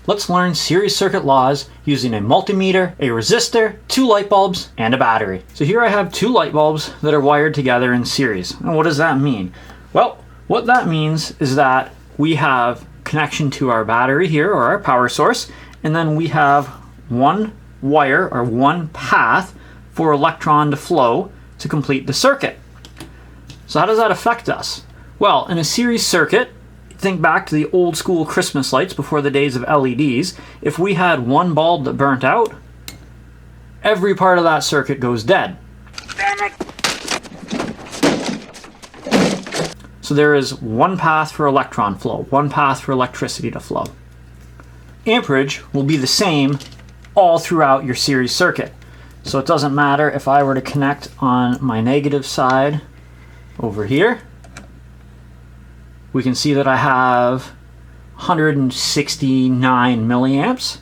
Let's learn series circuit laws using a multimeter, a resistor, 2 light bulbs, and a battery. So here I have 2 light bulbs that are wired together in series. And what does that mean? Well, what that means is that we have connection to our battery here, or our power source, and then we have one wire or one path for electron to flow to complete the circuit. So how does that affect us? Well, in a series circuit, think back to the old school Christmas lights before the days of LEDs. If we had one bulb that burnt out, every part of that circuit goes dead. Damn it. So there is one path for electron flow, one path for electricity to flow. Amperage will be the same all throughout your series circuit. So it doesn't matter if I were to connect on my negative side over here. We can see that I have 169 milliamps.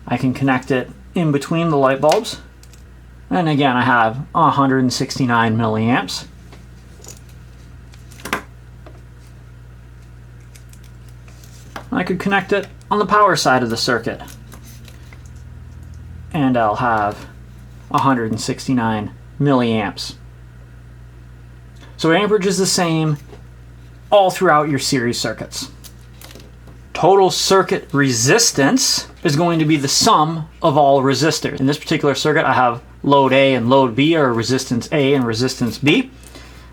I can connect it in between the light bulbs. And again, I have 169 milliamps. I could connect it on the power side of the circuit. And I'll have 169 milliamps. So amperage is the same all throughout your series circuits. Total circuit resistance is going to be the sum of all resistors. In this particular circuit, I have load A and load B, or resistance A and resistance B.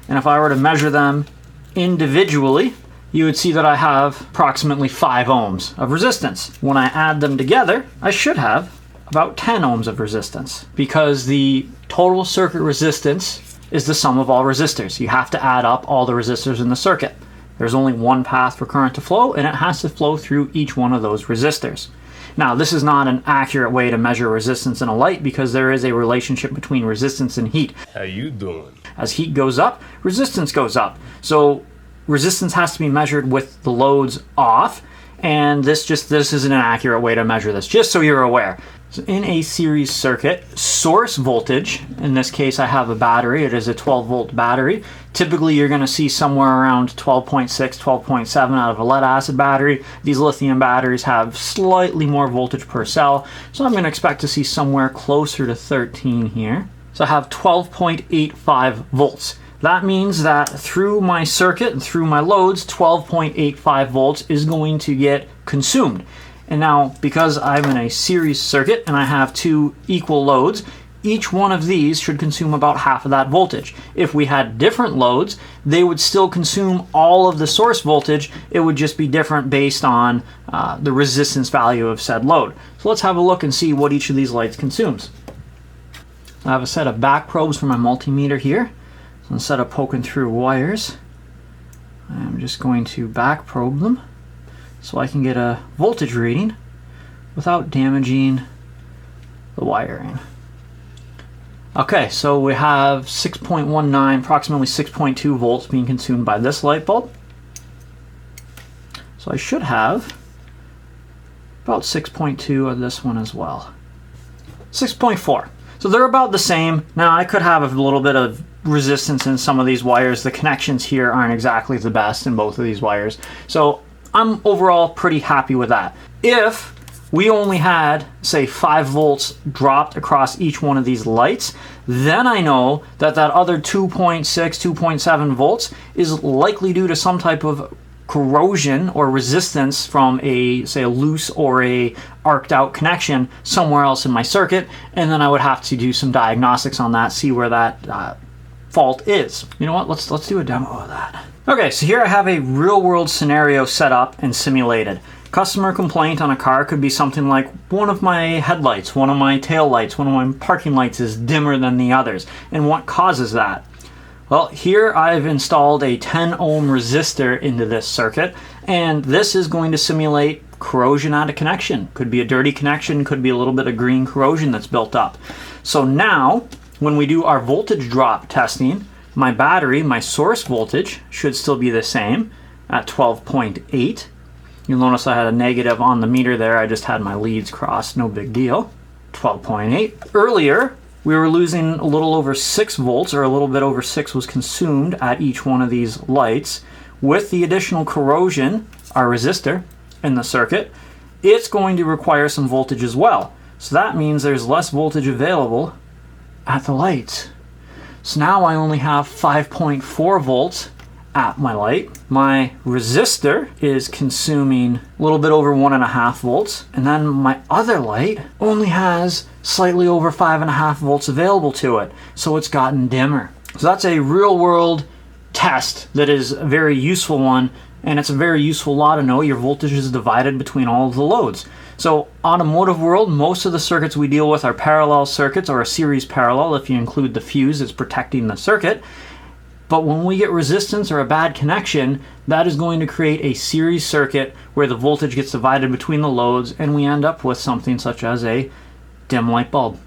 And if I were to measure them individually, you would see that I have approximately 5 ohms of resistance. When I add them together, I should have about 10 ohms of resistance, because the total circuit resistance is the sum of all resistors. You have to add up all the resistors in the circuit. There's only one path for current to flow, and it has to flow through each one of those resistors. Now, this is not an accurate way to measure resistance in a light, because there is a relationship between resistance and heat. How you doing? As heat goes up, resistance goes up. So resistance has to be measured with the loads off, and this isn't an accurate way to measure this, just so you're aware. So in a series circuit, source voltage, in this case I have a battery, it is a 12 volt battery. Typically you're going to see somewhere around 12.6, 12.7 out of a lead acid battery. These lithium batteries have slightly more voltage per cell, so I'm going to expect to see somewhere closer to 13 here. So I have 12.85 volts. That means that through my circuit and through my loads, 12.85 volts is going to get consumed. And now, because I'm in a series circuit and I have 2 equal loads, each one of these should consume about half of that voltage. If we had different loads, they would still consume all of the source voltage. It would just be different based on the resistance value of said load. So let's have a look and see what each of these lights consumes. I have a set of back probes for my multimeter here. So instead of poking through wires, I'm just going to back probe them so I can get a voltage reading without damaging the wiring. Okay, so we have 6.19, approximately 6.2 volts being consumed by this light bulb. So I should have about 6.2 of this one as well. 6.4. So they're about the same. Now I could have a little bit of resistance in some of these wires. The connections here aren't exactly the best in both of these wires. So I'm overall pretty happy with that. If we only had, say, 5 volts dropped across each one of these lights, then I know that that other 2.6, 2.7 volts is likely due to some type of corrosion or resistance from a, say, a loose or a arced out connection somewhere else in my circuit, and then I would have to do some diagnostics on that, see where that fault is. You know what, let's do a demo of that. Okay, so here I have a real world scenario set up and simulated. Customer complaint on a car could be something like one of my headlights, one of my tail lights, one of my parking lights is dimmer than the others. And what causes that? Well, here I've installed a 10 ohm resistor into this circuit, and this is going to simulate corrosion at a connection. Could be a dirty connection, could be a little bit of green corrosion that's built up. So now, when we do our voltage drop testing, my battery, my source voltage, should still be the same at 12.8. You'll notice I had a negative on the meter there. I just had my leads crossed, no big deal. 12.8. Earlier, we were losing a little over 6 volts, or a little bit over 6 was consumed at each one of these lights. With the additional corrosion, our resistor in the circuit, it's going to require some voltage as well. So that means there's less voltage available at the lights. So now I only have 5.4 volts at my light. My resistor is consuming a little bit over 1.5 volts, and then my other light only has slightly over 5.5 volts available to it, so it's gotten dimmer. So that's a real world test that is a very useful one, and it's a very useful law to know. Your voltage is divided between all of the loads. So automotive world, most of the circuits we deal with are parallel circuits, or a series parallel if you include the fuse that's protecting the circuit. But when we get resistance or a bad connection, that is going to create a series circuit where the voltage gets divided between the loads, and we end up with something such as a dim light bulb.